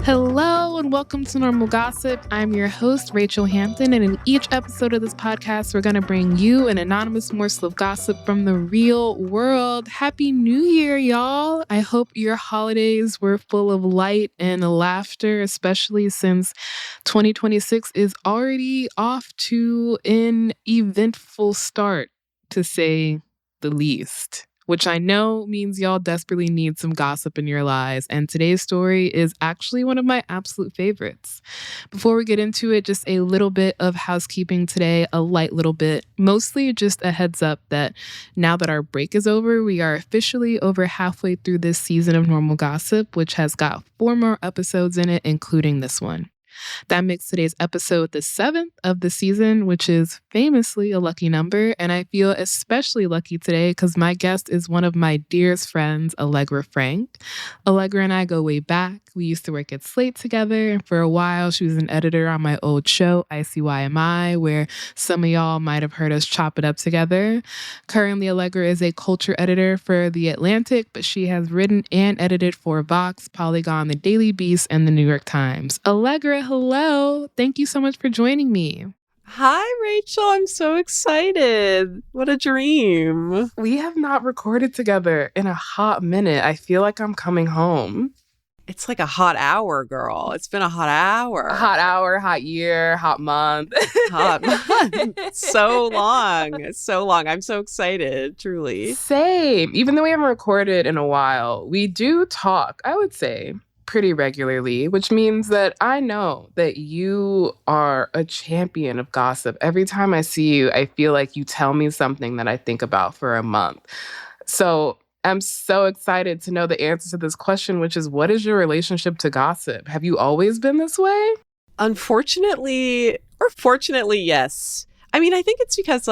Hello and welcome to Normal Gossip. I'm your host, Rachel Hampton, and in each episode of this podcast, we're going to bring you an anonymous morsel of gossip from the real world. Happy New Year, y'all. I hope your holidays were full of light and laughter, especially since 2026 is already off to an eventful start, to say the least. Which I know means y'all desperately need some gossip in your lives. And today's story is actually one of my absolute favorites. Before we get into it, just a little bit of housekeeping today, a light little bit. Mostly just a heads up that now that our break is over, we are officially over halfway through this season of Normal Gossip, which has got 4 more episodes in it, including this one. That makes today's episode the 7th of the season, which is famously a lucky number. And I feel especially lucky today because my guest is one of my dearest friends, Allegra Frank. Allegra and I go way back. We used to work at Slate together. And for a while, she was an editor on my old show, ICYMI, where some of y'all might have heard us chop it up together. Currently, Allegra is a culture editor for The Atlantic, but she has written and edited for Vox, Polygon, The Daily Beast, and The New York Times. Allegra, hello. Thank you so much for joining me. Hi, Rachel. I'm so excited. What a dream. We have not recorded together in a hot minute. I feel like I'm coming home. It's like a hot hour, girl. It's been a hot hour. A hot hour, hot year, hot month. Hot month. So long. It's so long. I'm so excited, truly. Same. Even though we haven't recorded in a while, we do talk, I would say, pretty regularly, which means that I know that you are a champion of gossip. Every time I see you, I feel like you tell me something that I think about for a month. So I'm so excited to know the answer to this question, which is, what is your relationship to gossip? Have you always been this way? Unfortunately, or fortunately, yes. I mean, I think it's because,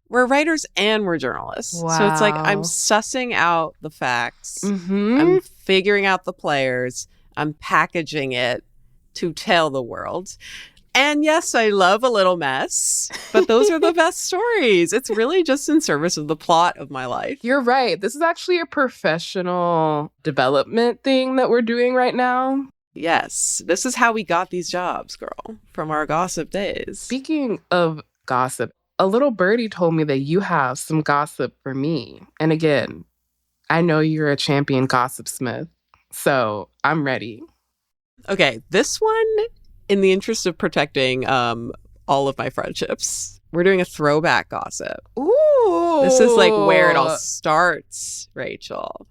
we're writers and we're journalists. Wow. So it's like I'm sussing out the facts. Mm-hmm. I'm figuring out the players. I'm packaging it to tell the world. And yes, I love a little mess, but those are the best stories. It's really just in service of the plot of my life. You're right. This is actually a professional development thing that we're doing right now. Yes, this is how we got these jobs, girl, from our gossip days. Speaking of gossip, a little birdie told me that you have some gossip for me. And again, I know you're a champion gossipsmith, so I'm ready. Okay, this one, in the interest of protecting all of my friendships, we're doing a throwback gossip. Ooh! This is where it all starts, Rachel.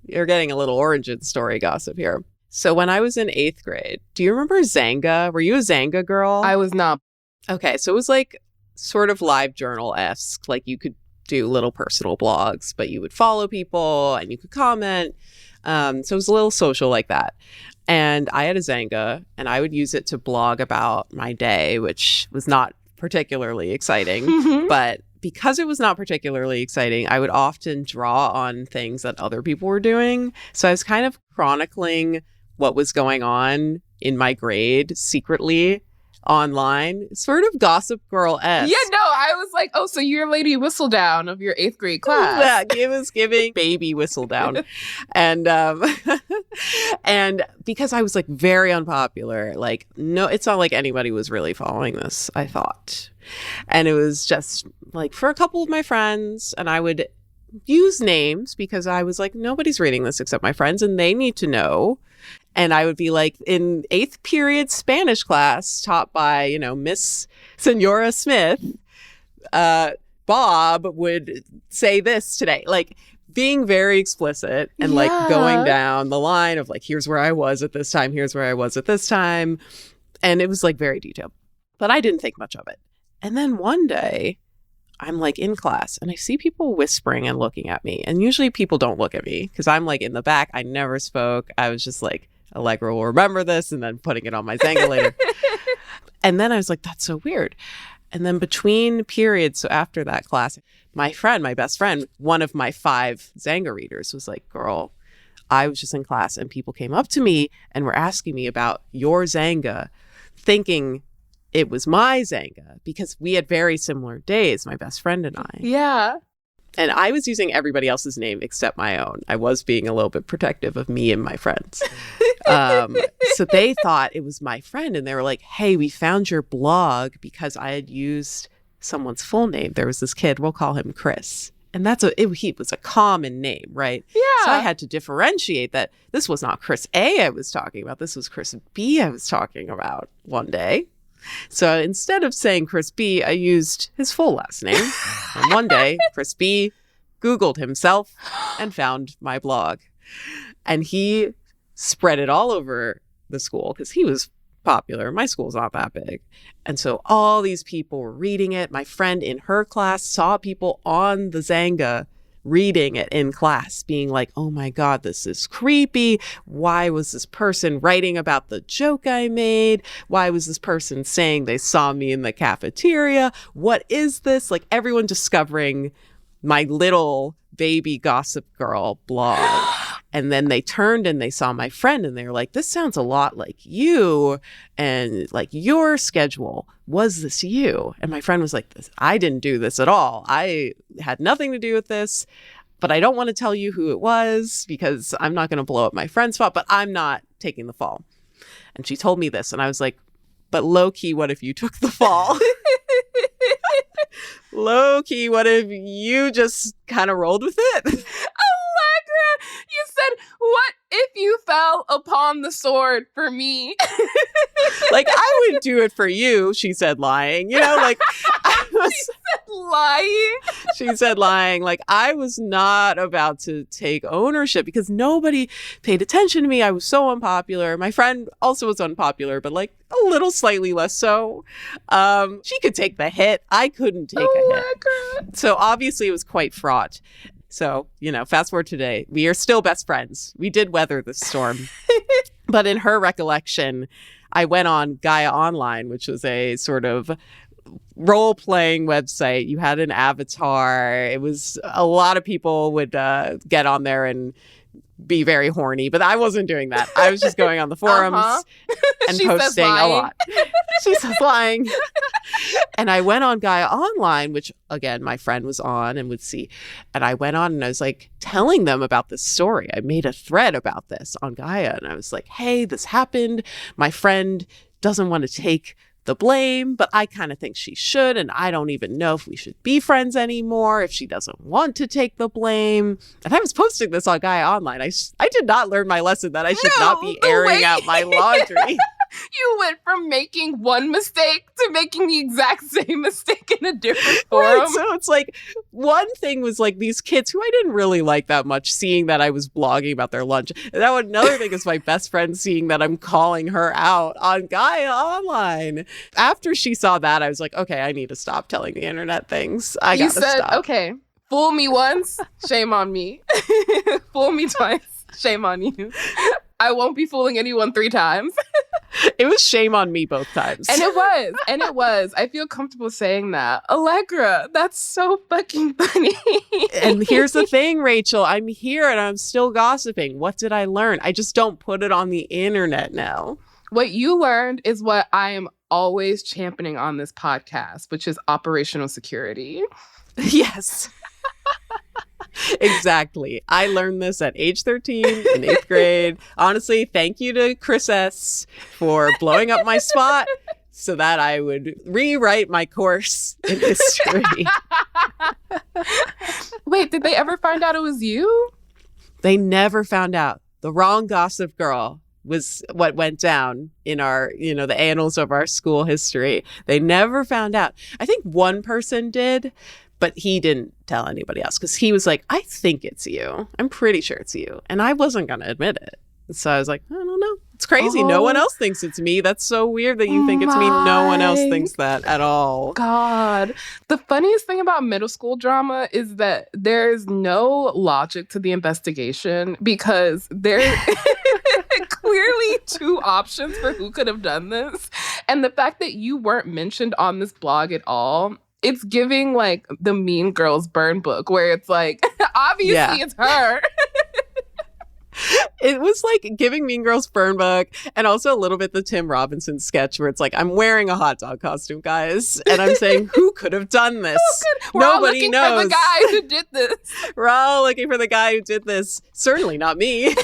You're getting a little origin story gossip here. So when I was in 8th grade, do you remember Zanga? Were you a Zanga girl? I was not. Okay, so it was sort of live journal-esque. You could do little personal blogs, but you would follow people and you could comment. So it was a little social like that. And I had a Zanga, and I would use it to blog about my day, which was not particularly exciting. But because it was not particularly exciting, I would often draw on things that other people were doing. So I was kind of chronicling what was going on in my grade secretly online, sort of Gossip Girl-esque. Yeah, no, I was like, oh, so you're Lady Whistledown of your 8th grade class. Yeah, it was giving baby Whistledown. And and because I was very unpopular, no, it's not like anybody was really following this, I thought. And it was just for a couple of my friends, and I would use names because I was nobody's reading this except my friends, and they need to know. And I would be in 8th period Spanish class taught by, Miss Senora Smith, Bob would say this today, being very explicit and going down the line of here's where I was at this time, here's where I was at this time. And it was very detailed, but I didn't think much of it. And then one day I'm in class and I see people whispering and looking at me. And usually people don't look at me because I'm in the back. I never spoke. I was just Allegra will remember this, and then putting it on my Zanga later. And then I was that's so weird. And then between periods, so after that class, my best friend, one of my 5 Zanga readers was girl, I was just in class and people came up to me and were asking me about your Zanga, thinking it was my Zanga because we had very similar days, my best friend and I. Yeah. And I was using everybody else's name except my own. I was being a little bit protective of me and my friends. So they thought it was my friend. And they were like, hey, we found your blog because I had used someone's full name. There was this kid, we'll call him Chris. And he was a common name, right? Yeah. So I had to differentiate that this was not Chris A I was talking about. This was Chris B I was talking about one day. So instead of saying Chris B, I used his full last name. And one day, Chris B Googled himself and found my blog. And he spread it all over the school because he was popular. My school's not that big. And so all these people were reading it. My friend in her class saw people on the Zanga reading it in class, being like, oh my God, this is creepy. Why was this person writing about the joke I made? Why was this person saying they saw me in the cafeteria? What is this? Like everyone discovering my little baby Gossip Girl blog. And then they turned and they saw my friend and they were like, this sounds a lot like you and like your schedule. Was this you? And my friend was like, I didn't do this at all. I had nothing to do with this, but I don't want to tell you who it was because I'm not going to blow up my friend's spot, but I'm not taking the fall. And she told me this and I was like, but low key, what if you took the fall? Low key, what if you just kind of rolled with it? Allegra, you said, what if you fell upon the sword for me? Like, I would do it for you, she said, lying. You know, like, She said lying? She said lying. Like, I was not about to take ownership because nobody paid attention to me. I was so unpopular. My friend also was unpopular, but like a little slightly less so. She could take the hit. I couldn't take a hit. So obviously it was quite fraught. So, you know, fast forward today, we are still best friends. We did weather the storm. But in her recollection, I went on Gaia Online, which was a sort of role-playing website. You had an avatar. It was a lot of people would get on there and be very horny, but I wasn't doing that. I was just going on the forums and posting a lot. She says lying. And I went on Gaia Online, which again, my friend was on and would see. And I went on and I was like telling them about this story. I made a thread about this on Gaia. And I was like, hey, this happened. My friend doesn't want to take the blame, but I kind of think she should. And I don't even know if we should be friends anymore if she doesn't want to take the blame. And I was posting this on Gaia Online. I did not learn my lesson that I should not be airing out my laundry. You went from making one mistake to making the exact same mistake in a different forum. Right, so it's like one thing was like these kids who I didn't really like that much seeing that I was blogging about their lunch. And that another thing is my best friend seeing that I'm calling her out on Gaia Online. After she saw that, I was like, okay, I need to stop telling the internet things. I gotta stop. You said, okay, fool me once, shame on me. Fool me twice, shame on you. I won't be fooling anyone 3 times. It was shame on me both times. And it was. I feel comfortable saying that. Allegra, that's so fucking funny. And here's the thing, Rachel. I'm here and I'm still gossiping. What did I learn? I just don't put it on the internet now. What you learned is what I am always championing on this podcast, which is operational security. Yes. Exactly. I learned this at age 13 in 8th grade. Honestly, thank you to Chris S. for blowing up my spot so that I would rewrite my course in history. Wait, did they ever find out it was you? They never found out. The wrong Gossip Girl was what went down in our, the annals of our school history. They never found out. I think one person did, but he didn't tell anybody else because he was like, I think it's you. I'm pretty sure it's you. And I wasn't going to admit it. So I was like, I don't know. It's crazy. Oh. No one else thinks it's me. That's so weird that you think it's me. No one else thinks that at all. God. The funniest thing about middle school drama is that there's no logic to the investigation because there clearly 2 options for who could have done this. And the fact that you weren't mentioned on this blog at all, it's giving like the Mean Girls burn book where it's like, obviously it's her. It was like giving Mean Girls Burn Book, and also a little bit the Tim Robinson sketch where it's like, I'm wearing a hot dog costume, guys. And I'm saying, who could have done this? Nobody knows. For the guy who did this. We're all looking for the guy who did this. Certainly not me.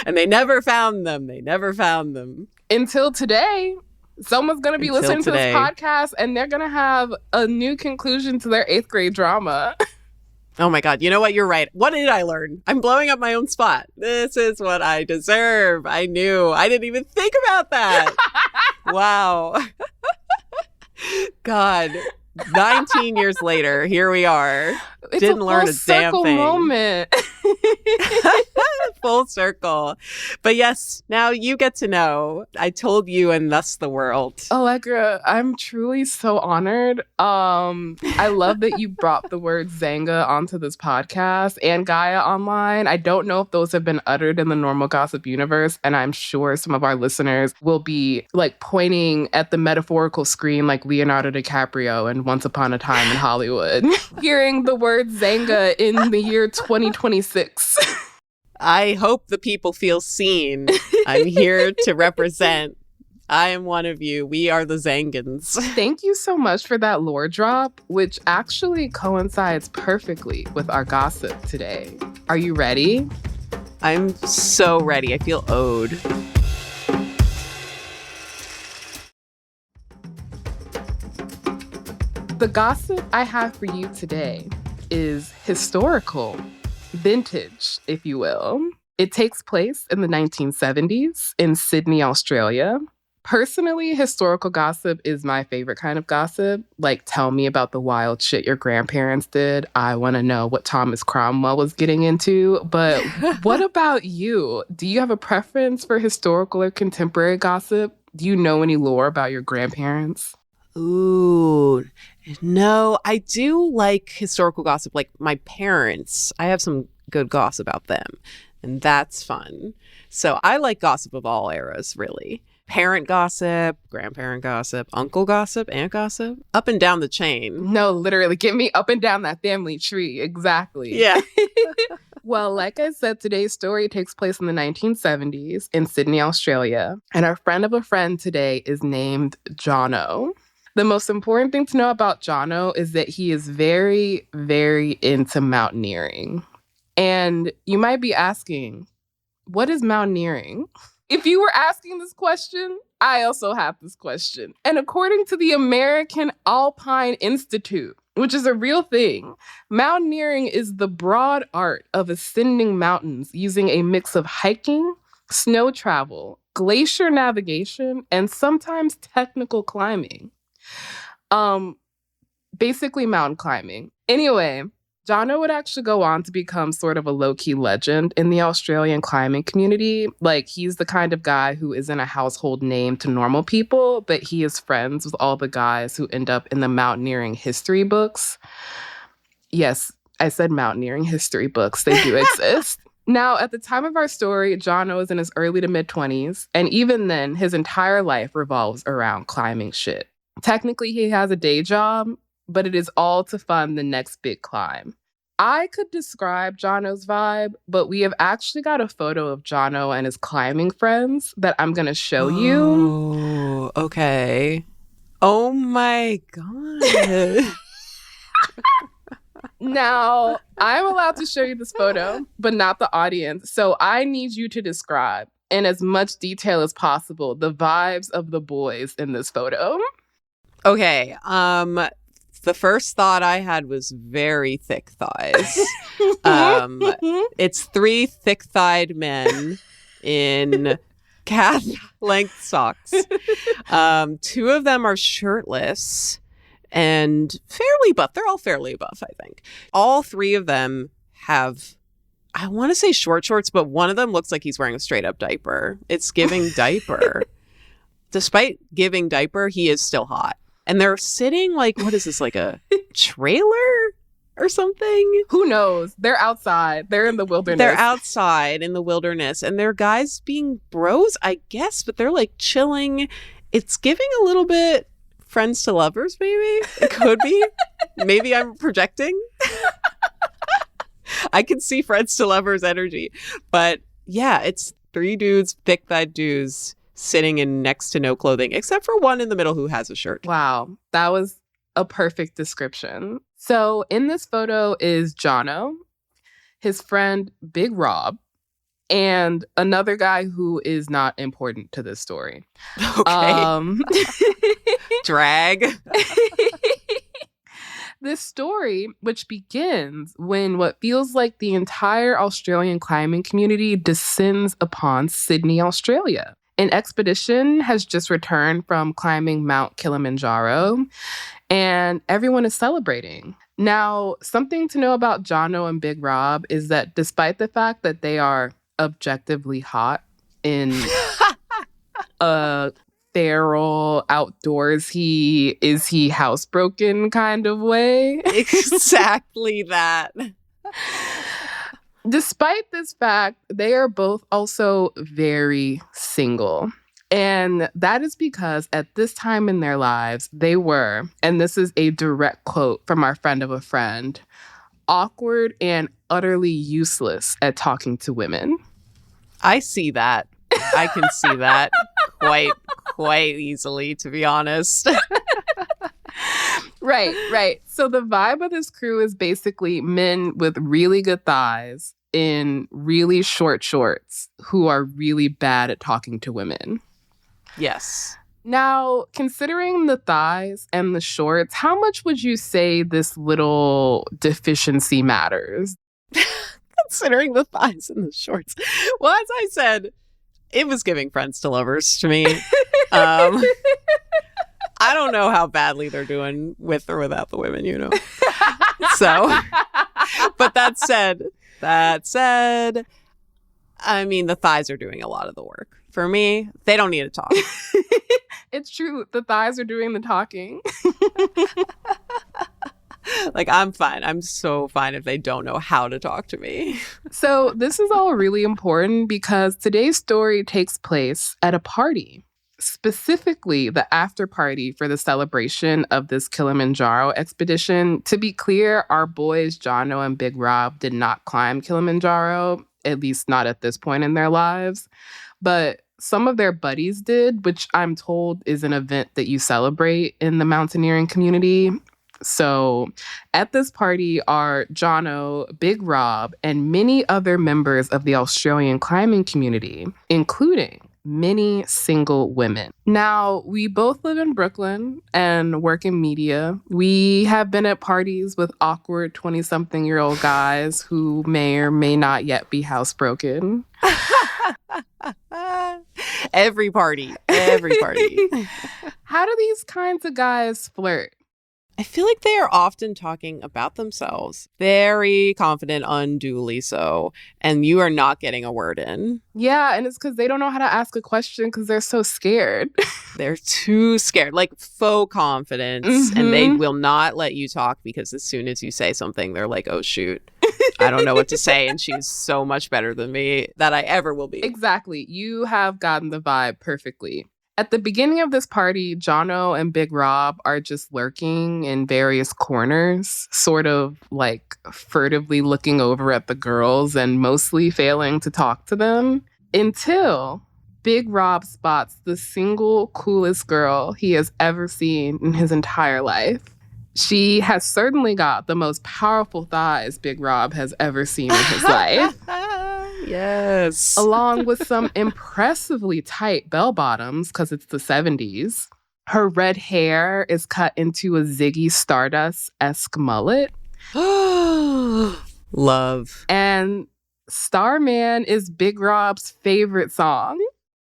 And they never found them. Until today. Someone's going to be listening to this podcast and they're going to have a new conclusion to their 8th grade drama. Oh my God. You know what? You're right. What did I learn? I'm blowing up my own spot. This is what I deserve. I knew. I didn't even think about that. Wow. God. 19 years later, here we are. Didn't learn a damn thing. Moment. Full circle. But yes, now you get to know. I told you and thus the world. Allegra, I'm truly so honored. I love that you brought the word Zanga onto this podcast and Gaia online. I don't know if those have been uttered in the normal gossip universe, and I'm sure some of our listeners will be like pointing at the metaphorical screen like Leonardo DiCaprio in Once Upon a Time in Hollywood, hearing the word Zanga in the year 2026. I hope the people feel seen. I'm here to represent. I am one of you. We are the Zangans. Thank you so much for that lore drop, which actually coincides perfectly with our gossip today. Are you ready? I'm so ready. I feel owed. The gossip I have for you today is historical, vintage, if you will. It takes place in the 1970s in Sydney, Australia. Personally, historical gossip is my favorite kind of gossip. Like, tell me about the wild shit your grandparents did. I want to know what Thomas Cromwell was getting into. But what about you? Do you have a preference for historical or contemporary gossip? Do you know any lore about your grandparents? Ooh, no, I do like historical gossip. Like my parents, I have some good gossip about them, and that's fun. So I like gossip of all eras, really. Parent gossip, grandparent gossip, uncle gossip, aunt gossip, up and down the chain. No, literally, get me up and down that family tree. Exactly. Yeah. Well, like I said, today's story takes place in the 1970s in Sydney, Australia. And our friend of a friend today is named Jono. The most important thing to know about Jono is that he is very, very into mountaineering. And you might be asking, what is mountaineering? If you were asking this question, I also have this question. And according to the American Alpine Institute, which is a real thing, mountaineering is the broad art of ascending mountains using a mix of hiking, snow travel, glacier navigation, and sometimes technical climbing. Basically mountain climbing. Anyway, Jono would actually go on to become sort of a low-key legend in the Australian climbing community. Like, he's the kind of guy who isn't a household name to normal people, but he is friends with all the guys who end up in the mountaineering history books. Yes, I said mountaineering history books. They do exist. Now, at the time of our story, Jono is in his early to mid-20s, and even then, his entire life revolves around climbing shit. Technically, he has a day job, but it is all to fund the next big climb. I could describe Jono's vibe, but we have actually got a photo of Jono and his climbing friends that I'm going to show you. Oh, okay. Oh my God. Now, I'm allowed to show you this photo, but not the audience. So I need you to describe, in as much detail as possible, the vibes of the boys in this photo. Okay. The first thought I had was very thick thighs. It's 3 thick-thighed men in calf-length socks. 2 of them are shirtless and fairly buff. They're all fairly buff, I think. All 3 of them have, I want to say short shorts, but one of them looks like he's wearing a straight-up diaper. It's giving diaper. Despite giving diaper, he is still hot. And they're sitting like, what is this, like a trailer or something? Who knows? They're outside. They're in the wilderness. They're outside in the wilderness. And they're guys being bros, I guess, but they're like chilling. It's giving a little bit friends to lovers, maybe. It could be. Maybe I'm projecting. I can see friends to lovers energy. But yeah, it's 3 dudes, thick-thighed dudes, sitting in next to no clothing, except for one in the middle who has a shirt. Wow, that was a perfect description. So in this photo is Jono, his friend Big Rob, and another guy who is not important to this story. Okay. Drag. This story, which begins when what feels like the entire Australian climbing community descends upon Sydney, Australia. An expedition has just returned from climbing Mount Kilimanjaro, and everyone is celebrating. Now, something to know about Jono and Big Rob is that despite the fact that they are objectively hot in a feral, outdoorsy, is he housebroken kind of way. Exactly that. Despite this fact, they are both also very single. And that is because at this time in their lives, they were, and this is a direct quote from our friend of a friend, awkward and utterly useless at talking to women. I see that. I can see that quite easily, to be honest. Right. So the vibe of this crew is basically men with really good thighs in really short shorts who are really bad at talking to women. Yes. Now, considering the thighs and the shorts, how much would you say this little deficiency matters? Considering the thighs and the shorts. Well, as I said, it was giving friends to lovers to me. I don't know how badly they're doing with or without the women, you know. So, but that said, I mean, the thighs are doing a lot of the work. For me, they don't need to talk. It's true. The thighs are doing the talking. Like, I'm fine. I'm so fine if they don't know how to talk to me. So this is all really important because today's story takes place at a party. Specifically, the after party for the celebration of this Kilimanjaro expedition. To be clear, our boys, Jono and Big Rob, did not climb Kilimanjaro, at least not at this point in their lives. But some of their buddies did, which I'm told is an event that you celebrate in the mountaineering community. So at this party are Jono, Big Rob, and many other members of the Australian climbing community, including many single women. Now, we both live in Brooklyn and work in media. We have been at parties with awkward 20-something-year-old guys who may or may not yet be housebroken. Every party. How do these kinds of guys flirt? I feel like they are often talking about themselves. Very confident, unduly so. And you are not getting a word in. Yeah, and it's because they don't know how to ask a question because they're so scared. They're too scared, like faux confidence. Mm-hmm. And they will not let you talk because as soon as you say something, they're like, oh, shoot. I don't know what to say. And she's so much better than me that I ever will be. Exactly. You have gotten the vibe perfectly. At the beginning of this party, Jono and Big Rob are just lurking in various corners, sort of like furtively looking over at the girls and mostly failing to talk to them, until Big Rob spots the single coolest girl he has ever seen in his entire life. She has certainly got the most powerful thighs Big Rob has ever seen in his life. Yes. Along with some impressively tight bell bottoms, because it's the 70s. Her red hair is cut into a Ziggy Stardust-esque mullet. Love. And Starman is Big Rob's favorite song.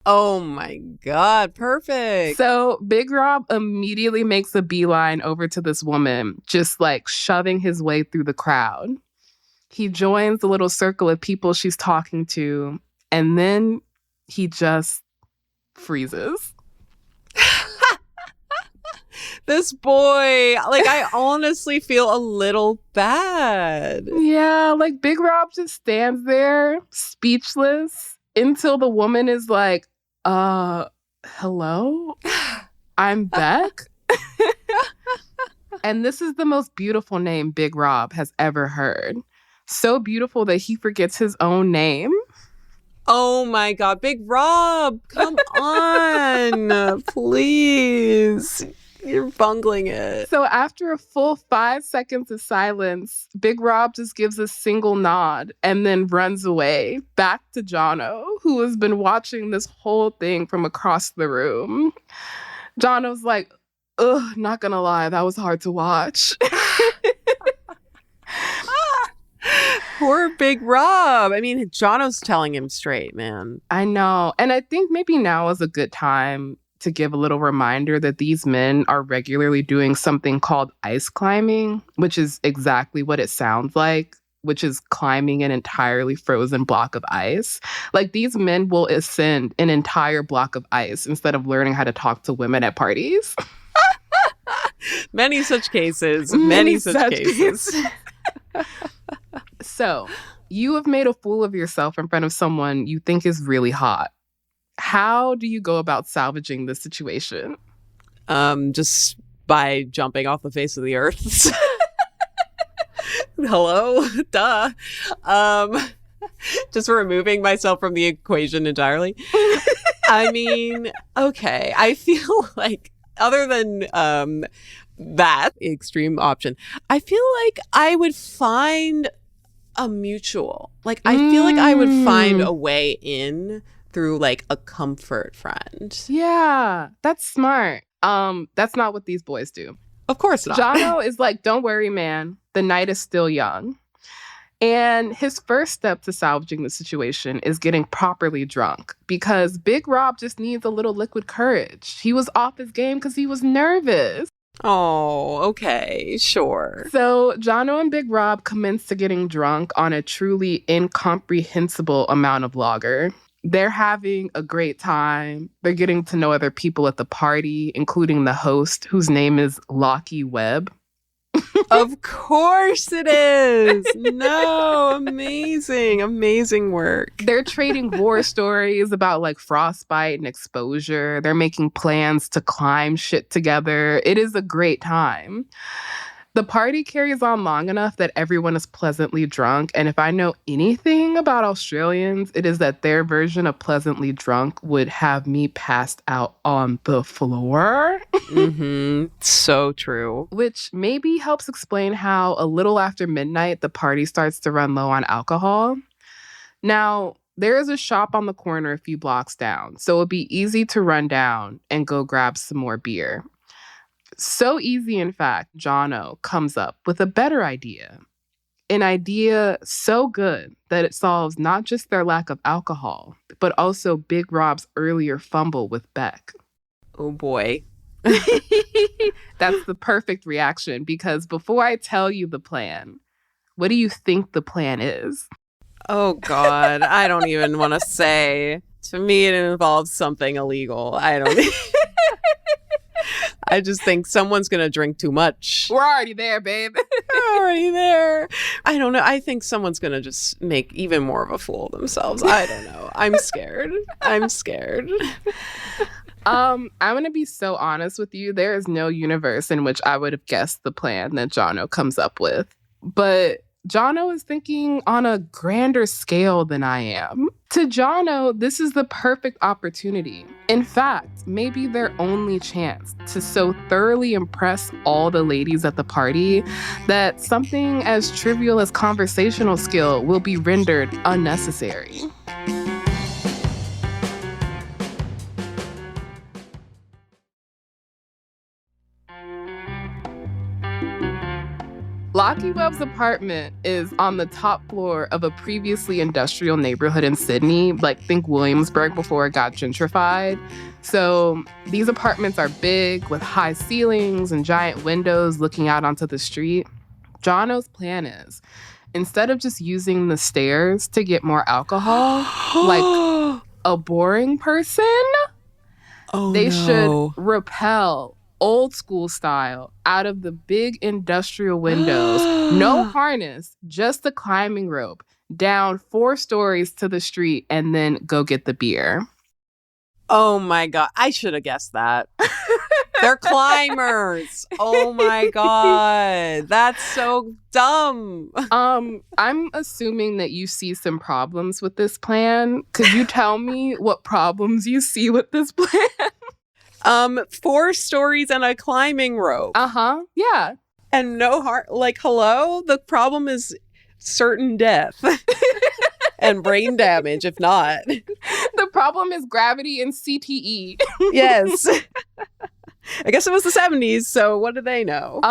Oh my God, perfect. So Big Rob immediately makes a beeline over to this woman, just like shoving his way through the crowd. He joins the little circle of people she's talking to, and then he just freezes. This boy, like, I honestly feel a little bad. Yeah, like Big Rob just stands there, speechless, until the woman is like, hello? I'm Beck? And this is the most beautiful name Big Rob has ever heard. So beautiful that he forgets his own name. Oh my God, Big Rob, come on, please. You're bungling it. So after a full 5 seconds of silence, Big Rob just gives a single nod and then runs away back to Jono, who has been watching this whole thing from across the room. Jono's like, ugh, not gonna lie, that was hard to watch. Poor Big Rob. I mean, Jono's telling him straight, man. I know. And I think maybe now is a good time to give a little reminder that these men are regularly doing something called ice climbing, which is exactly what it sounds like, which is climbing an entirely frozen block of ice. Like, these men will ascend an entire block of ice instead of learning how to talk to women at parties. Many such cases. Many such cases. So, you have made a fool of yourself in front of someone you think is really hot. How do you go about salvaging this situation? Just by jumping off the face of the earth. Hello? Duh. Just removing myself from the equation entirely. I mean, okay. I feel like other than that extreme option, I feel like I would find a mutual. Like, I feel like I would find a way in through like a comfort friend. Yeah, that's smart. That's not what these boys do. Of course not. Jono is like, don't worry, man. The night is still young. And his first step to salvaging the situation is getting properly drunk, because Big Rob just needs a little liquid courage. He was off his game because he was nervous. Oh, okay, sure. So Jono and Big Rob commence to getting drunk on a truly incomprehensible amount of lager. They're having a great time. They're getting to know other people at the party, including the host, whose name is Lockie Webb. Of course it is. No, amazing, amazing work. They're trading war stories about like frostbite and exposure. They're making plans to climb shit together. It is a great time. The party carries on long enough that everyone is pleasantly drunk. And if I know anything about Australians, it is that their version of pleasantly drunk would have me passed out on the floor. So true. Which maybe helps explain how a little after midnight, the party starts to run low on alcohol. Now, there is a shop on the corner a few blocks down, so it'd be easy to run down and go grab some more beer. So easy, in fact, Jono comes up with a better idea. An idea so good that it solves not just their lack of alcohol, but also Big Rob's earlier fumble with Beck. Oh boy. That's the perfect reaction, because before I tell you the plan, what do you think the plan is? Oh God, I don't even want to say. To me, it involves something illegal. I just think someone's going to drink too much. We're already there, babe. We're already there. I don't know. I think someone's going to just make even more of a fool of themselves. I don't know. I'm scared. I'm scared. I'm going to be so honest with you. There is no universe in which I would have guessed the plan that Jono comes up with. But Jono is thinking on a grander scale than I am. To Jono, this is the perfect opportunity. In fact, maybe their only chance to so thoroughly impress all the ladies at the party that something as trivial as conversational skill will be rendered unnecessary. Lockie Webb's apartment is on the top floor of a previously industrial neighborhood in Sydney, like think Williamsburg before it got gentrified. So these apartments are big with high ceilings and giant windows looking out onto the street. Jono's plan is, instead of just using the stairs to get more alcohol, like a boring person, they should rappel old school style out of the big industrial windows. No harness, just a climbing rope, down 4 stories to the street, and then go get the beer. Oh my God. I should have guessed that. They're climbers. Oh my God. That's so dumb. I'm assuming that you see some problems with this plan. Could you tell me what problems you see with this plan? 4 stories and a climbing rope. Yeah. And no heart. Like, hello? The problem is certain death. And brain damage, if not. The problem is gravity and CTE. Yes. I guess it was the 70s, so what do they know?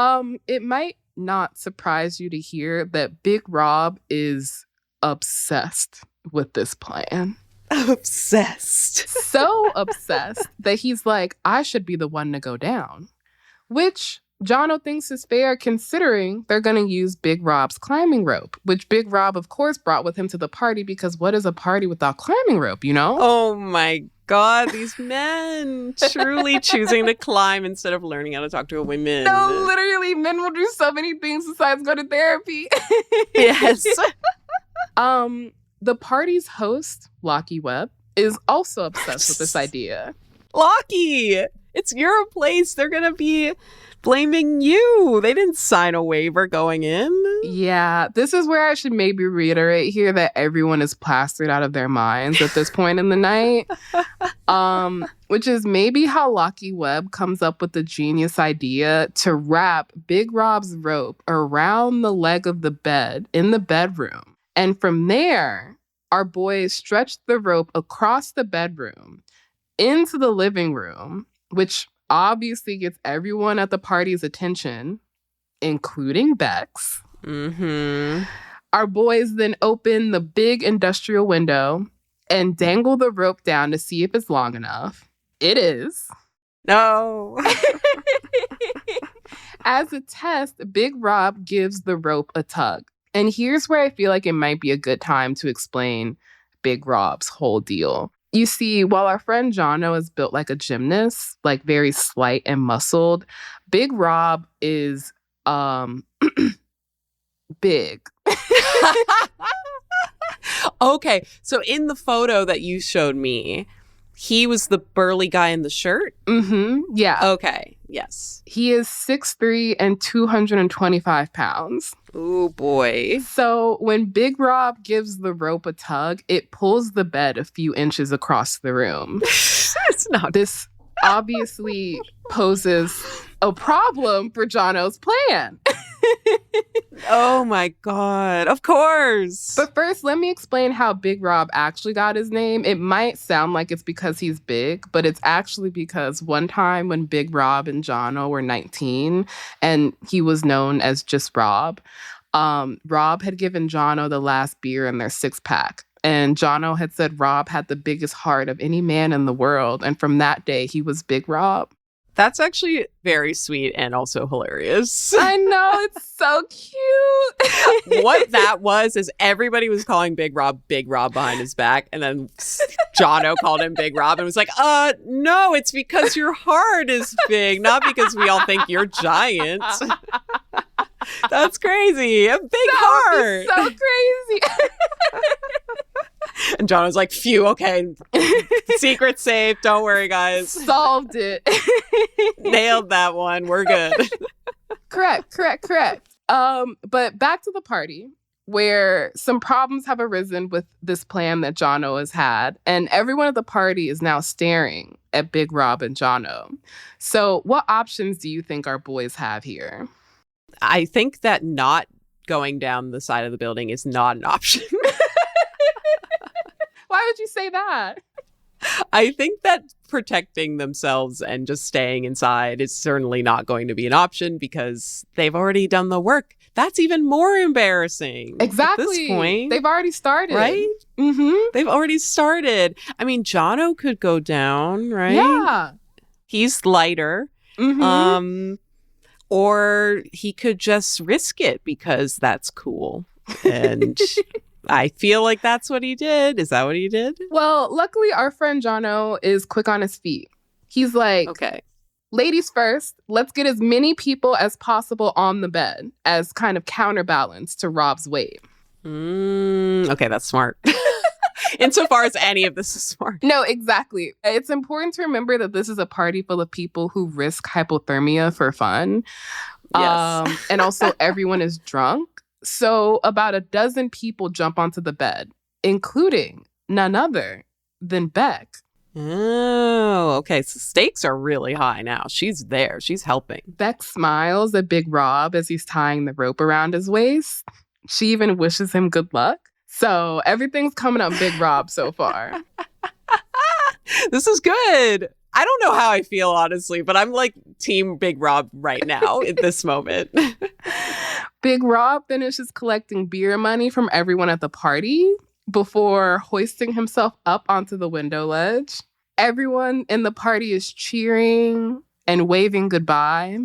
It might not surprise you to hear that Big Rob is obsessed with this plan. Obsessed. So obsessed that he's like, I should be the one to go down. Which Jono thinks is fair considering they're going to use Big Rob's climbing rope, which Big Rob, of course, brought with him to the party because what is a party without climbing rope, you know? Oh my God, these men truly choosing to climb instead of learning how to talk to a woman. No, literally, men will do so many things besides go to therapy. Yes. The party's host, Lockie Webb, is also obsessed with this idea. Lockie, it's your place. They're going to be blaming you. They didn't sign a waiver going in. Yeah, this is where I should maybe reiterate here that everyone is plastered out of their minds at this point in the night. Which is maybe how Lockie Webb comes up with the genius idea to wrap Big Rob's rope around the leg of the bed in the bedroom. And from there, our boys stretch the rope across the bedroom into the living room, which obviously gets everyone at the party's attention, including Bex. Mm-hmm. Our boys then open the big industrial window and dangle the rope down to see if it's long enough. It is. No. As a test, Big Rob gives the rope a tug. And here's where I feel like it might be a good time to explain Big Rob's whole deal. You see, while our friend Jono is built like a gymnast, like very slight and muscled, Big Rob is big. Okay, so in the photo that you showed me, he was the burly guy in the shirt? Mm-hmm. Yeah. Okay, yes. He is 6'3" and 225 pounds. Oh, boy. So when Big Rob gives the rope a tug, it pulls the bed a few inches across the room. It's not. This obviously poses a problem for Jono's plan. Oh my God, of course. But first, let me explain how Big Rob actually got his name. It might sound like it's because he's big, but it's actually because one time when Big Rob and Jono were 19 and he was known as just Rob, Rob had given Jono the last beer in their 6-pack. And Jono had said Rob had the biggest heart of any man in the world. And from that day, he was Big Rob. That's actually very sweet and also hilarious. I know, it's so cute. What that was is everybody was calling Big Rob behind his back. And then Jono called him Big Rob and was like, no, it's because your heart is big, not because we all think you're giant. That's crazy. A big heart. So crazy. And John was like, phew, okay. Secret safe. Don't worry, guys. Solved it. Nailed that one. We're good. Correct. But back to the party, where some problems have arisen with this plan that Jono has had. And everyone at the party is now staring at Big Rob and Jono. So what options do you think our boys have here? I think that not going down the side of the building is not an option. Why would you say that? I think that protecting themselves and just staying inside is certainly not going to be an option because they've already done the work. That's even more embarrassing. Exactly. At this point. They've already started. Right? Mm-hmm. They've already started. I mean, Jono could go down, right? Yeah. He's lighter. Mm-hmm. Or he could just risk it because that's cool. And I feel like that's what he did. Is that what he did? Well, luckily, our friend Jono is quick on his feet. He's like, okay, ladies first, let's get as many people as possible on the bed as kind of counterbalance to Rob's weight. Okay, that's smart. Insofar as any of this is smart. No, exactly. It's important to remember that this is a party full of people who risk hypothermia for fun. Yes. And also everyone is drunk. So about a dozen people jump onto the bed, including none other than Beck. Oh, okay. So stakes are really high now. She's there. She's helping. Beck smiles at Big Rob as he's tying the rope around his waist. She even wishes him good luck. So everything's coming up Big Rob so far. This is good. I don't know how I feel, honestly, but I'm like Team Big Rob right now in this moment. Big Rob finishes collecting beer money from everyone at the party before hoisting himself up onto the window ledge. Everyone in the party is cheering and waving goodbye.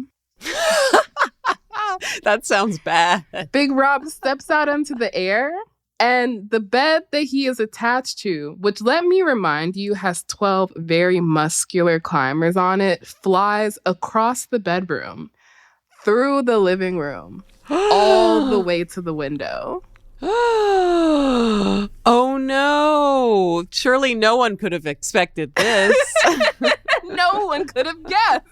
That sounds bad. Big Rob steps out into the air, and the bed that he is attached to, which let me remind you has 12 very muscular climbers on it, flies across the bedroom, through the living room, all the way to the window. Oh no. Surely no one could have expected this. No one could have guessed.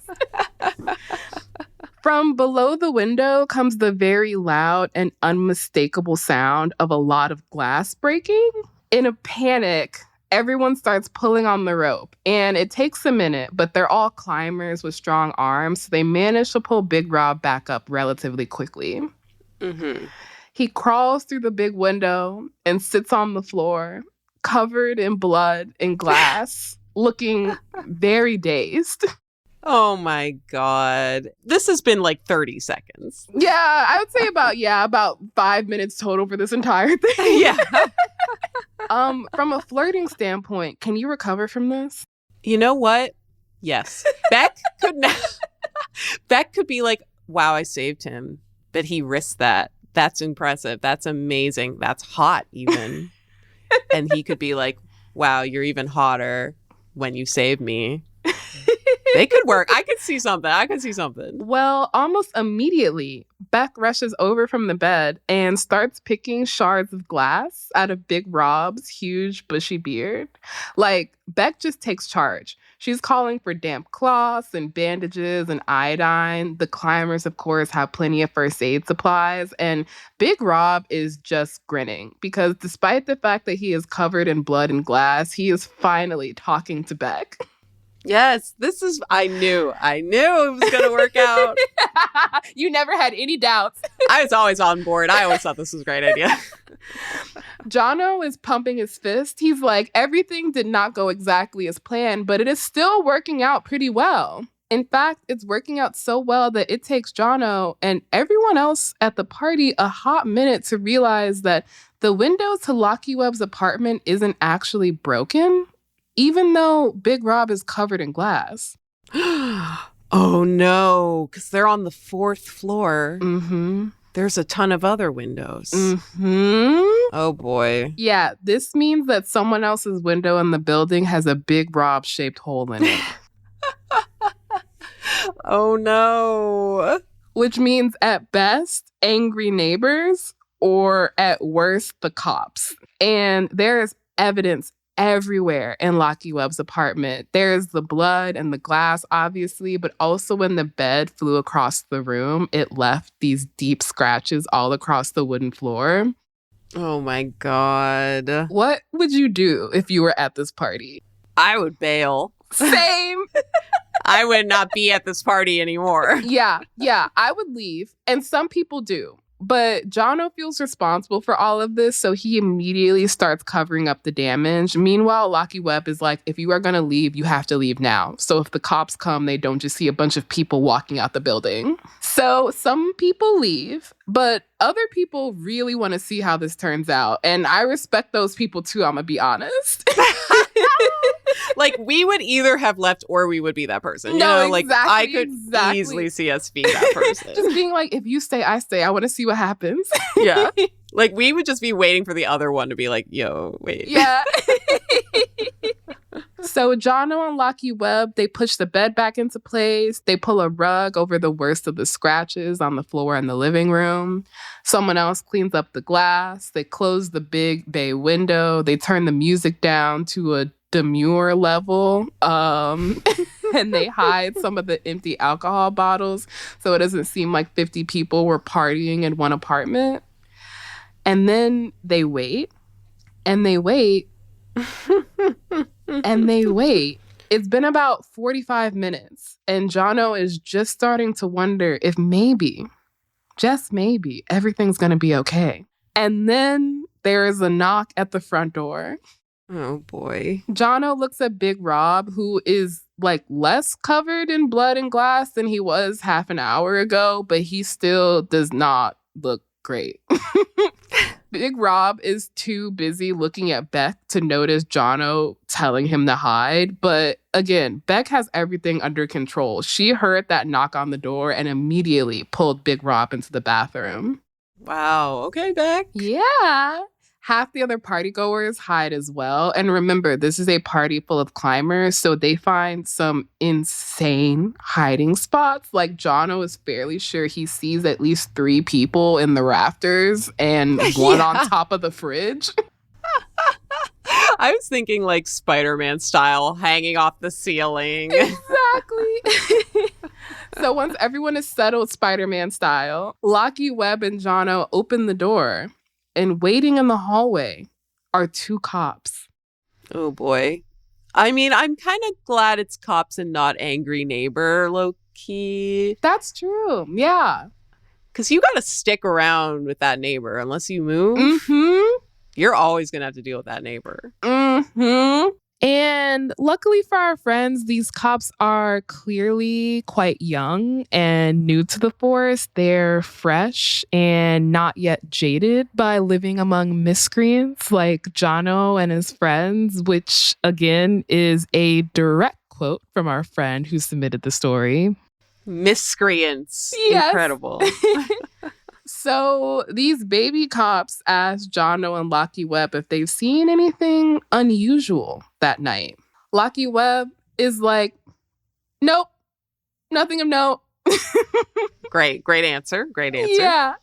From below the window comes the very loud and unmistakable sound of a lot of glass breaking. In a panic, everyone starts pulling on the rope, and it takes a minute, but they're all climbers with strong arms, so they manage to pull Big Rob back up relatively quickly. Mm-hmm. He crawls through the big window and sits on the floor, covered in blood and glass, looking very dazed. Oh my God. This has been like 30 seconds. Yeah, I would say about 5 minutes total for this entire thing. Yeah. From a flirting standpoint, can you recover from this? You know what? Yes. Beck could be like, wow, I saved him. But he risked that. That's impressive. That's amazing. That's hot even. And he could be like, wow, you're even hotter when you saved me. They could work. I could see something. Well, almost immediately, Beck rushes over from the bed and starts picking shards of glass out of Big Rob's huge bushy beard. Like, Beck just takes charge. She's calling for damp cloths and bandages and iodine. The climbers, of course, have plenty of first aid supplies. And Big Rob is just grinning because despite the fact that he is covered in blood and glass, he is finally talking to Beck. Yes, I knew it was going to work out. You never had any doubts. I was always on board. I always thought this was a great idea. Jono is pumping his fist. He's like, everything did not go exactly as planned, but it is still working out pretty well. In fact, it's working out so well that it takes Jono and everyone else at the party a hot minute to realize that the window to Locky Webb's apartment isn't actually broken, even though Big Rob is covered in glass. Oh no, because they're on the 4th floor. Mm-hmm. There's a ton of other windows. Mm-hmm. Oh boy. Yeah, this means that someone else's window in the building has a Big Rob-shaped hole in it. Oh no. Which means at best, angry neighbors, or at worst, the cops. And there is evidence everywhere in Locky Webb's apartment. There's the blood and the glass, obviously, but also when the bed flew across the room, it left these deep scratches all across the wooden floor. Oh my God. What would you do if you were at this party? I would bail. Same. I would not be at this party anymore. Yeah, I would leave. And some people do. But Jono feels responsible for all of this, so he immediately starts covering up the damage. Meanwhile, Locky Webb is like, if you are going to leave, you have to leave now. So if the cops come, they don't just see a bunch of people walking out the building. So some people leave, but other people really want to see how this turns out. And I respect those people too, I'm going to be honest. Like, we would either have left or we would be that person. Exactly, I could easily see us be that person. Just being like, if you stay, I stay. I want to see what happens. Yeah. Like, we would just be waiting for the other one to be like, yo, wait. Yeah. So Jono and Locky Webb, they push the bed back into place. They pull a rug over the worst of the scratches on the floor in the living room. Someone else cleans up the glass. They close the big bay window. They turn the music down to a demure level. And they hide some of the empty alcohol bottles so it doesn't seem like 50 people were partying in one apartment. And then they wait. And they wait. And they wait. It's been about 45 minutes, and Jono is just starting to wonder if maybe, just maybe, everything's going to be okay. And then there is a knock at the front door. Oh, boy. Jono looks at Big Rob, who is like less covered in blood and glass than he was half an hour ago, but he still does not look great. Big Rob is too busy looking at Beck to notice Jono telling him to hide. But again, Beck has everything under control. She heard that knock on the door and immediately pulled Big Rob into the bathroom. Wow. Okay, Beck. Yeah. Half the other partygoers hide as well. And remember, this is a party full of climbers, so they find some insane hiding spots. Like, Jono is fairly sure he sees at least 3 people in the rafters and one on top of the fridge. I was thinking like Spider-Man style, hanging off the ceiling. Exactly. So once everyone is settled Spider-Man style, Locky, Webb, and Jono open the door. And waiting in the hallway are 2 cops. Oh, boy. I mean, I'm kind of glad it's cops and not angry neighbor, low-key. That's true. Yeah. Because you got to stick around with that neighbor. Unless you move, you're always going to have to deal with that neighbor. And luckily for our friends, these cops are clearly quite young and new to the force. They're fresh and not yet jaded by living among miscreants like Jono and his friends, which again is a direct quote from our friend who submitted the story. Miscreants. Yes. Incredible. So these baby cops ask Jono and Locky Webb if they've seen anything unusual that night. Locky Webb is like, nope, nothing of note. Great answer. Great answer. Yeah.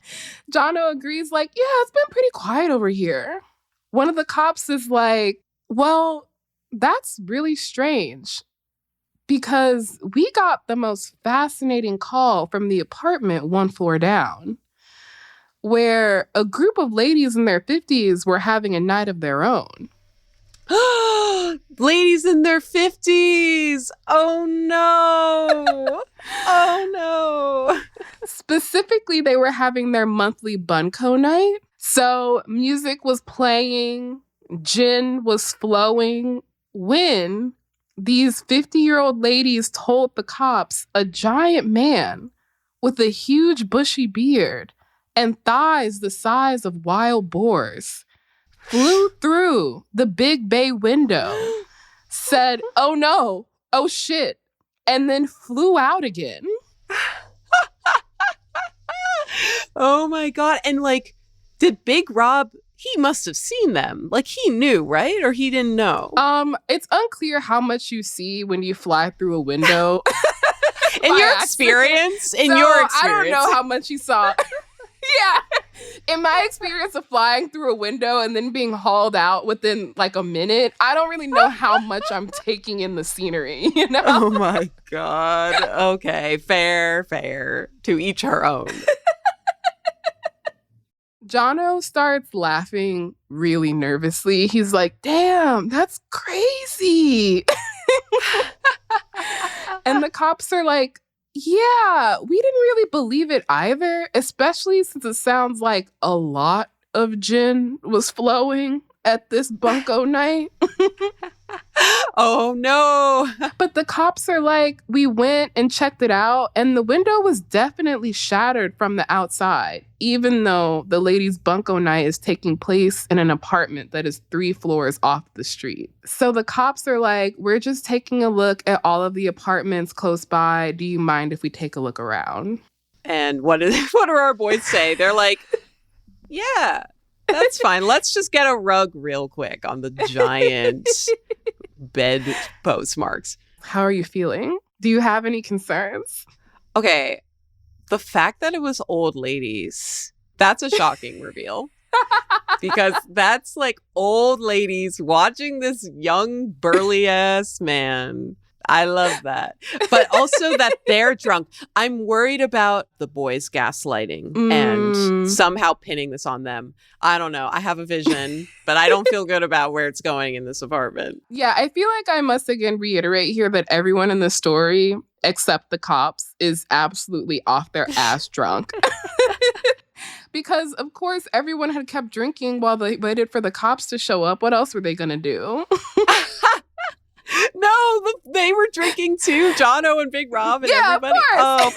Jono agrees like, yeah, it's been pretty quiet over here. One of the cops is like, well, that's really strange because we got the most fascinating call from the apartment 1 floor down, where a group of ladies in their 50s were having a night of their own. Ladies in their 50s! Oh no! Oh no! Specifically, they were having their monthly bunco night. So music was playing, gin was flowing, when these 50-year-old ladies told the cops a giant man with a huge bushy beard and thighs the size of wild boars flew through the big bay window, said, oh no, oh shit, and then flew out again. Oh my God. And like, did Big Rob, he must have seen them. Like, he knew, right? Or he didn't know? It's unclear how much you see when you fly through a window. In your experience? In your experience. I don't know how much you saw. Yeah. In my experience of flying through a window and then being hauled out within like a minute, I don't really know how much I'm taking in the scenery, you know? Oh my God. Okay. Fair. To each her own. Jono starts laughing really nervously. He's like, damn, that's crazy. And the cops are like, yeah, we didn't really believe it either, especially since it sounds like a lot of gin was flowing at this bunko night. Oh no. But the cops are like, we went and checked it out, and the window was definitely shattered from the outside, even though the ladies' bunko night is taking place in an apartment that is 3 floors off the street. So the cops are like, we're just taking a look at all of the apartments close by. Do you mind if we take a look around? And what do our boys say? They're like, yeah, that's fine. Let's just get a rug real quick on the giant bed postmarks. How are you feeling? Do you have any concerns? Okay, the fact that it was old ladies, that's a shocking reveal. Because that's like old ladies watching this young, burly ass man. I love that. But also that they're drunk. I'm worried about the boys gaslighting and somehow pinning this on them. I don't know. I have a vision, but I don't feel good about where it's going in this apartment. Yeah, I feel like I must again reiterate here that everyone in the story, except the cops, is absolutely off their ass drunk. Because, of course, everyone had kept drinking while they waited for the cops to show up. What else were they going to do? No, they were drinking too. Jono and Big Rob and everybody. Of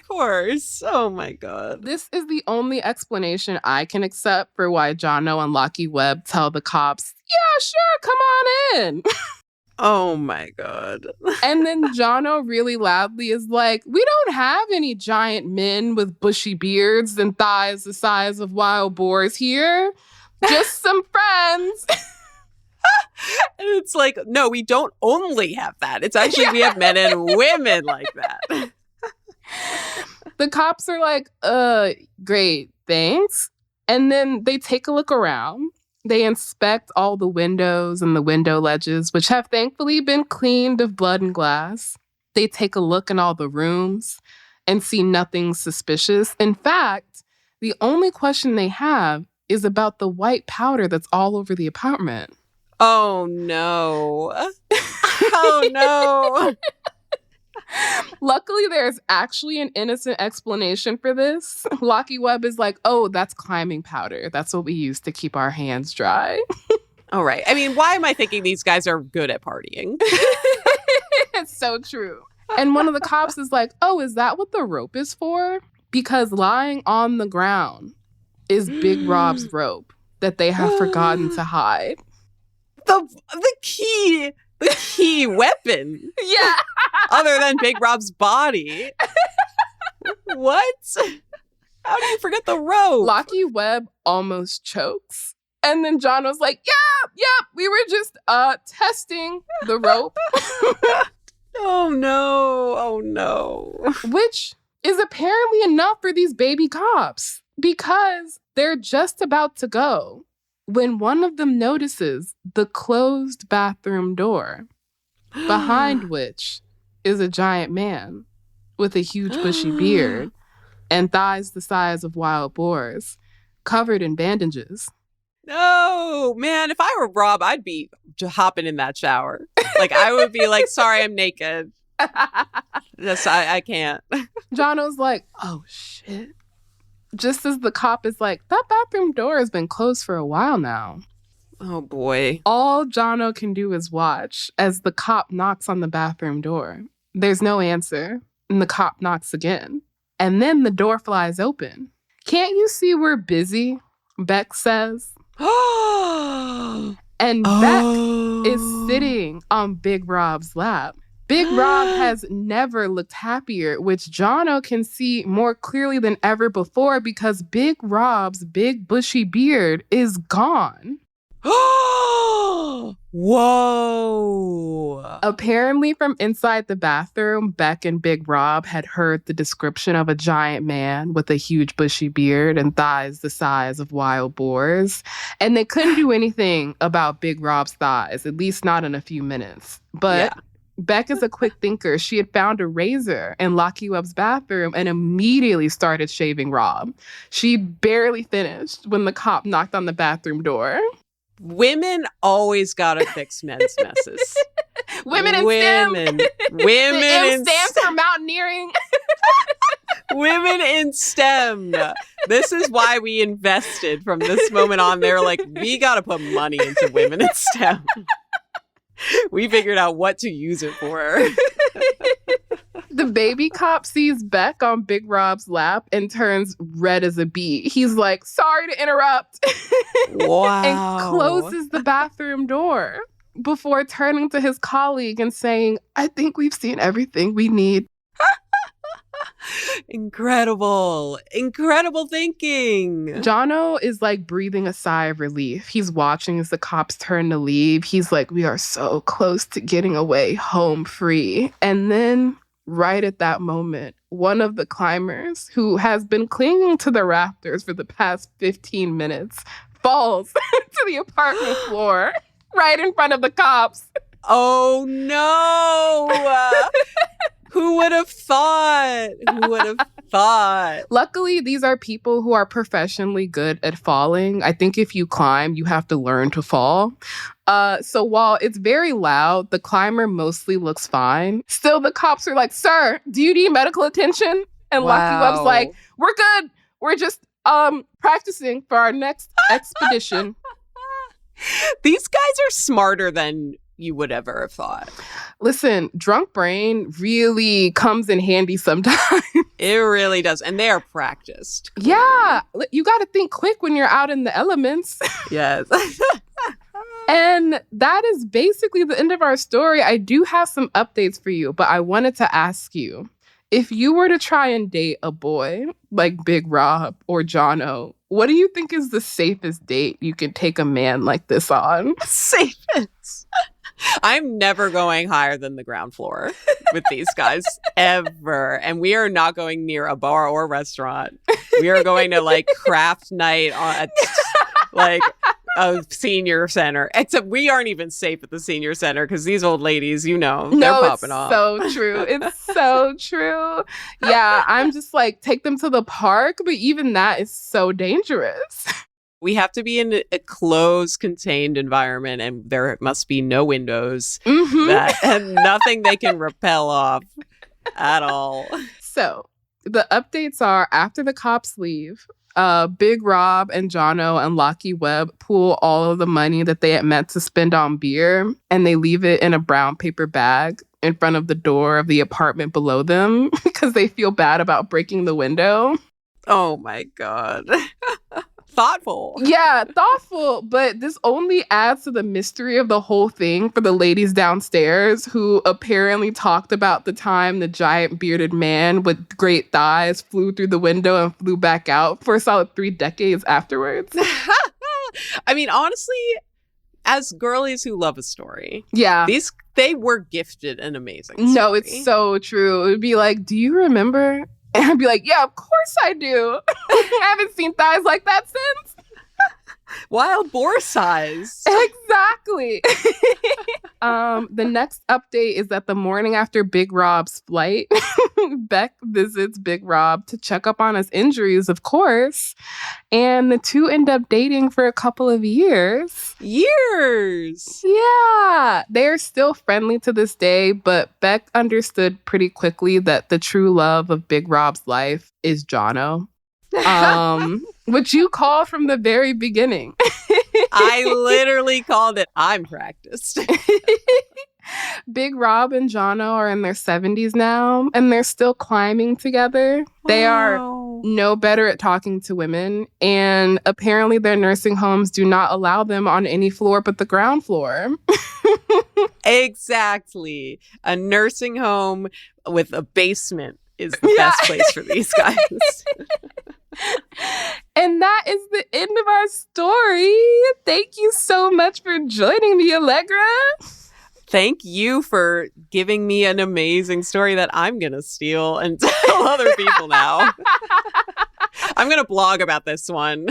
course. Oh, my God. This is the only explanation I can accept for why Jono and Lockie Webb tell the cops, yeah, sure, come on in. Oh, my God. And then Jono really loudly is like, we don't have any giant men with bushy beards and thighs the size of wild boars here. Just some friends. And it's like, no, we don't only have that. It's actually, we have men and women like that. The cops are like, great, thanks. And then they take a look around. They inspect all the windows and the window ledges, which have thankfully been cleaned of blood and glass. They take a look in all the rooms and see nothing suspicious. In fact, the only question they have is about the white powder that's all over the apartment. Oh, no. Oh, no. Luckily, there's actually an innocent explanation for this. Lockie Webb is like, oh, that's climbing powder. That's what we use to keep our hands dry. All right. I mean, why am I thinking these guys are good at partying? It's so true. And one of the cops is like, oh, is that what the rope is for? Because lying on the ground is Big Rob's rope that they have forgotten to hide. The key weapon. Yeah. Other than Big Rob's body. What? How do you forget the rope? Lockie Webb almost chokes. And then John was like, yep, we were just testing the rope. Oh, no. Which is apparently enough for these baby cops because they're just about to go when one of them notices the closed bathroom door, behind which is a giant man with a huge bushy beard and thighs the size of wild boars, covered in bandages. No, man, if I were Rob, I'd be hopping in that shower. Like, I would be like, sorry, I'm naked. Just, I can't. Jono's like, oh, shit. Just as the cop is like, that bathroom door has been closed for a while now. Oh, boy. All Jono can do is watch as the cop knocks on the bathroom door. There's no answer, and the cop knocks again. And then the door flies open. Can't you see we're busy? Beck says. And Beck is sitting on Big Rob's lap. Big Rob has never looked happier, which Jono can see more clearly than ever before because Big Rob's big bushy beard is gone. Whoa. Apparently from inside the bathroom, Beck and Big Rob had heard the description of a giant man with a huge bushy beard and thighs the size of wild boars. And they couldn't do anything about Big Rob's thighs, at least not in a few minutes. But Beck is a quick thinker. She had found a razor in Lockie Webb's bathroom and immediately started shaving Rob. She barely finished when the cop knocked on the bathroom door. Women always gotta fix men's messes. Women in STEM. Women The M in stands for mountaineering. Women in STEM. This is why we invested from this moment on. They're like, we gotta put money into women in STEM. We figured out what to use it for. The baby cop sees Beck on Big Rob's lap and turns red as a beet. He's like, sorry to interrupt. Wow. And closes the bathroom door before turning to his colleague and saying, I think we've seen everything we need. Incredible thinking. Jono is like breathing a sigh of relief. He's watching as the cops turn to leave. He's like, we are so close to getting away home free. And then right at that moment, one of the climbers who has been clinging to the rafters for the past 15 minutes falls to the apartment floor right in front of the cops. Oh no! Who would have thought? Luckily, these are people who are professionally good at falling. I think if you climb, you have to learn to fall. So while it's very loud, the climber mostly looks fine. Still, the cops are like, "Sir, do you need medical attention?" And Lucky Webb's like, "We're good. We're just practicing for our next expedition." These guys are smarter than you would ever have thought. Listen, drunk brain really comes in handy sometimes. It really does. And they are practiced. Yeah. You got to think quick when you're out in the elements. Yes. And that is basically the end of our story. I do have some updates for you, but I wanted to ask you, if you were to try and date a boy like Big Rob or Jono, what do you think is the safest date you can take a man like this on? Safest? I'm never going higher than the ground floor with these guys, ever. And we are not going near a bar or restaurant. We are going to like craft night at like a senior center. Except we aren't even safe at the senior center because these old ladies, they're popping off. So true. It's so true. Yeah, I'm just like, take them to the park. But even that is so dangerous. We have to be in a closed, contained environment, and there must be no windows and nothing they can rappel off at all. So the updates are, after the cops leave, Big Rob and Jono and Lucky Webb pool all of the money that they had meant to spend on beer, and they leave it in a brown paper bag in front of the door of the apartment below them because they feel bad about breaking the window. Oh my God. Thoughtful. Yeah, thoughtful. But this only adds to the mystery of the whole thing for the ladies downstairs, who apparently talked about the time the giant bearded man with great thighs flew through the window and flew back out for a solid 3 decades afterwards. I mean, honestly, as girlies who love a story, yeah, they were gifted an amazing story. No, it's so true. It would be like, do you remember? And I'd be like, yeah, of course I do. I haven't seen thighs like that since. Wild boar size. Exactly. The next update is that the morning after Big Rob's flight, Beck visits Big Rob to check up on his injuries, of course. And the two end up dating for a couple of years. Years? Yeah. They're still friendly to this day, but Beck understood pretty quickly that the true love of Big Rob's life is Jono. Which you called from the very beginning. I literally called it. I'm practiced. Big Rob and Jono are in their 70s now, and they're still climbing together. They are no better at talking to women, and apparently their nursing homes do not allow them on any floor but the ground floor. Exactly. A nursing home with a basement is the best place for these guys. And that is the end of our story. Thank you so much for joining me, Allegra. Thank you for giving me an amazing story that I'm going to steal and tell other people now. I'm going to blog about this one.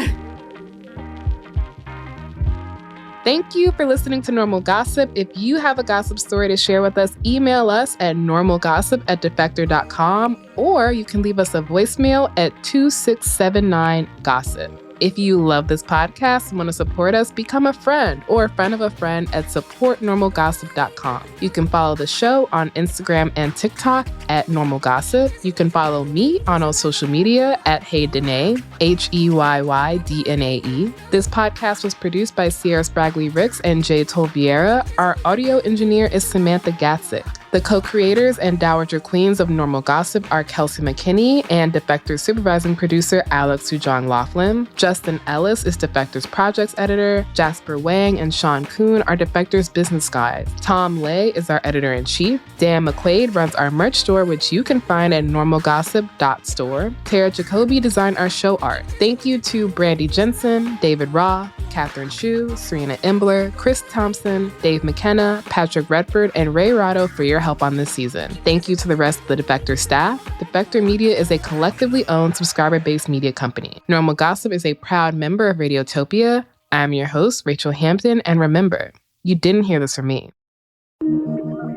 Thank you for listening to Normal Gossip. If you have a gossip story to share with us, email us at normalgossip@defector.com, or you can leave us a voicemail at 2679-GOSSIP. If you love this podcast and want to support us, become a friend or a friend of a friend at supportnormalgossip.com. You can follow the show on Instagram and TikTok at Normal Gossip. You can follow me on all social media at HeyDanae, HeyDnae. This podcast was produced by Sierra Spragley Ricks and Jay Tolviera. Our audio engineer is Samantha Gatzik. The co-creators and dowager queens of Normal Gossip are Kelsey McKinney and Defector's supervising producer Alex Sujong Laughlin. Justin Ellis is Defector's projects editor. Jasper Wang and Sean Kuhn are Defector's business guys. Tom Lay is our editor-in-chief. Dan McQuaid runs our merch store, which you can find at normalgossip.store. Tara Jacoby designed our show art. Thank you to Brandy Jensen, David Raw, Catherine Shu, Serena Imbler, Chris Thompson, Dave McKenna, Patrick Redford, and Ray Rado for your help on this season. Thank you to the rest of the Defector staff. Defector Media is a collectively owned, subscriber-based media company. Normal Gossip is a proud member of Radiotopia. I'm your host, Rachel Hampton, and remember, you didn't hear this from me.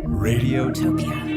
Radiotopia.